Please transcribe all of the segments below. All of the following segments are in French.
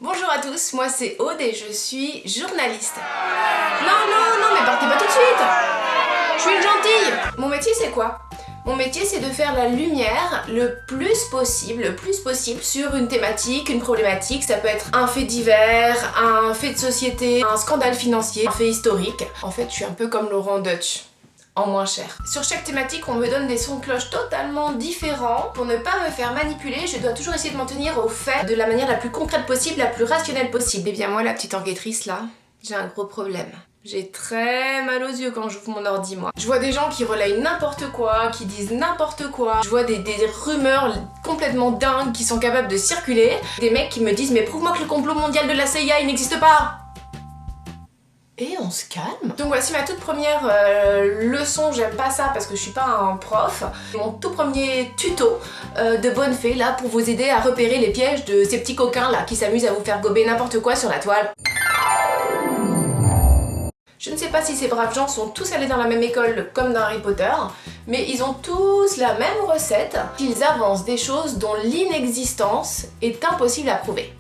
Bonjour à tous, moi c'est Aude et je suis journaliste. Non, mais partez pas tout de suite. Je suis une gentille. Mon métier c'est quoi? Mon métier c'est de faire la lumière le plus possible sur une thématique, une problématique. Ça peut être un fait divers, un fait de société, un scandale financier, un fait historique. En fait, je suis un peu comme Laurent Deutsch. En moins cher. Sur chaque thématique, on me donne des sons de cloche totalement différents. Pour ne pas me faire manipuler, je dois toujours essayer de m'en tenir aux faits de la manière la plus concrète possible, la plus rationnelle possible. Et bien moi, la petite enquêtrice là, j'ai un gros problème. J'ai très mal aux yeux quand j'ouvre mon ordi, moi. Je vois des gens qui relayent n'importe quoi, qui disent n'importe quoi. Je vois des rumeurs complètement dingues qui sont capables de circuler. Des mecs qui me disent « Mais prouve-moi que le complot mondial de la CIA, il n'existe pas !» Et on se calme. Donc voici ma toute première leçon, j'aime pas ça parce que je suis pas un prof. Mon tout premier tuto de bonne fée là pour vous aider à repérer les pièges de ces petits coquins là qui s'amusent à vous faire gober n'importe quoi sur la toile. Je ne sais pas si ces braves gens sont tous allés dans la même école comme dans Harry Potter, mais ils ont tous la même recette. Ils avancent des choses dont l'inexistence est impossible à prouver.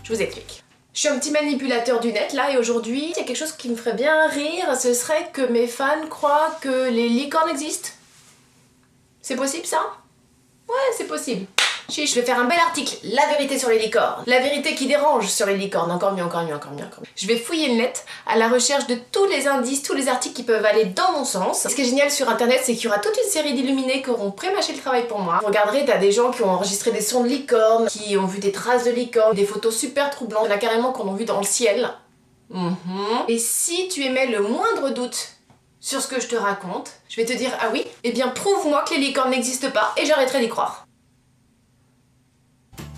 Je vous explique. Je suis un petit manipulateur du net là et aujourd'hui, il y a quelque chose qui me ferait bien rire, ce serait que mes fans croient que les licornes existent. C'est possible ça? Ouais, c'est possible. Chiche, je vais faire un bel article, la vérité sur les licornes. La vérité qui dérange sur les licornes, encore mieux. Je vais fouiller le net à la recherche de tous les indices, tous les articles qui peuvent aller dans mon sens. Ce qui est génial sur internet, c'est qu'il y aura toute une série d'illuminés qui auront pré-mâché le travail pour moi. Vous regarderez, t'as des gens qui ont enregistré des sons de licornes, qui ont vu des traces de licornes, des photos super troublantes, il y en a carrément qu'on a vu dans le ciel. Et si tu émets le moindre doute sur ce que je te raconte, je vais te dire ah oui, eh bien prouve-moi que les licornes n'existent pas et j'arrêterai d'y croire.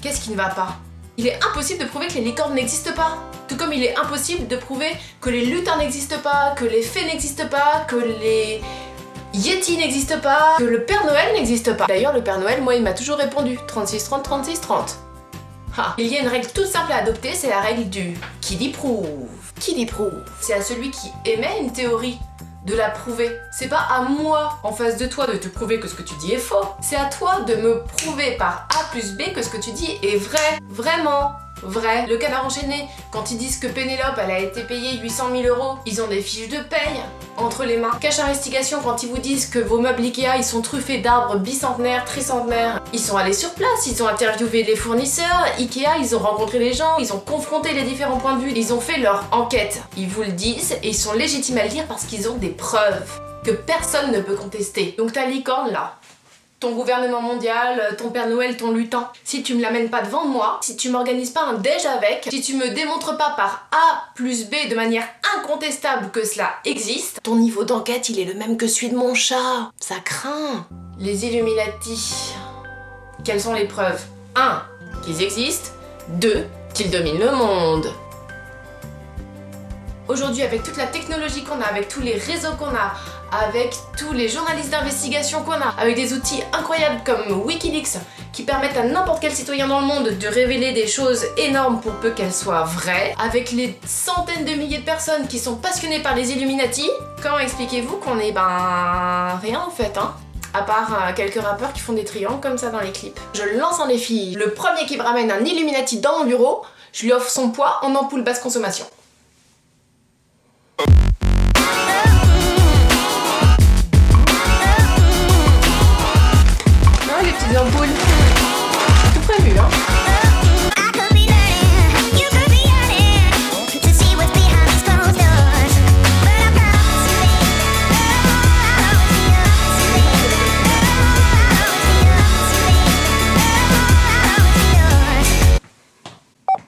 Qu'est-ce qui ne va pas? Il est impossible de prouver que les licornes n'existent pas. Tout comme il est impossible de prouver que les lutins n'existent pas, que les fées n'existent pas, que les yétis n'existent pas, que le Père Noël n'existe pas. D'ailleurs, le Père Noël, moi, il m'a toujours répondu 36-30, 36-30. Ah. Il y a une règle toute simple à adopter, c'est la règle du qui dit prouve. Qui dit prouve? C'est à celui qui émet une théorie de la prouver. C'est pas à moi, en face de toi, de te prouver que ce que tu dis est faux. C'est à toi de me prouver par A plus B que ce que tu dis est vrai. Vraiment vrai. Le Canard enchaîné, quand ils disent que Pénélope, elle a été payée 800 000 €, ils ont des fiches de paye entre les mains. Cache investigation, quand ils vous disent que vos meubles Ikea, ils sont truffés d'arbres bicentenaires, tricentenaires, ils sont allés sur place, ils ont interviewé les fournisseurs, Ikea, ils ont rencontré les gens, ils ont confronté les différents points de vue, ils ont fait leur enquête. Ils vous le disent et ils sont légitimes à le dire parce qu'ils ont des preuves que personne ne peut contester. Donc ta licorne là, ton gouvernement mondial, ton Père Noël, ton lutin, si tu me l'amènes pas devant moi, si tu m'organises pas un déj avec, si tu me démontres pas par A plus B de manière incontestable que cela existe, ton niveau d'enquête il est le même que celui de mon chat. Ça craint. Les Illuminati. Quelles sont les preuves? 1. Qu'ils existent. 2. Qu'ils dominent le monde. Aujourd'hui, avec toute la technologie qu'on a, avec tous les réseaux qu'on a, avec tous les journalistes d'investigation qu'on a, avec des outils incroyables comme Wikileaks qui permettent à n'importe quel citoyen dans le monde de révéler des choses énormes pour peu qu'elles soient vraies, avec les centaines de milliers de personnes qui sont passionnées par les Illuminati, comment expliquez-vous qu'on est rien en fait, hein? À part quelques rappeurs qui font des triangles comme ça dans les clips. Je lance un défi. Le premier qui me ramène un Illuminati dans mon bureau, je lui offre son poids en ampoule basse consommation. Les petites ampoules.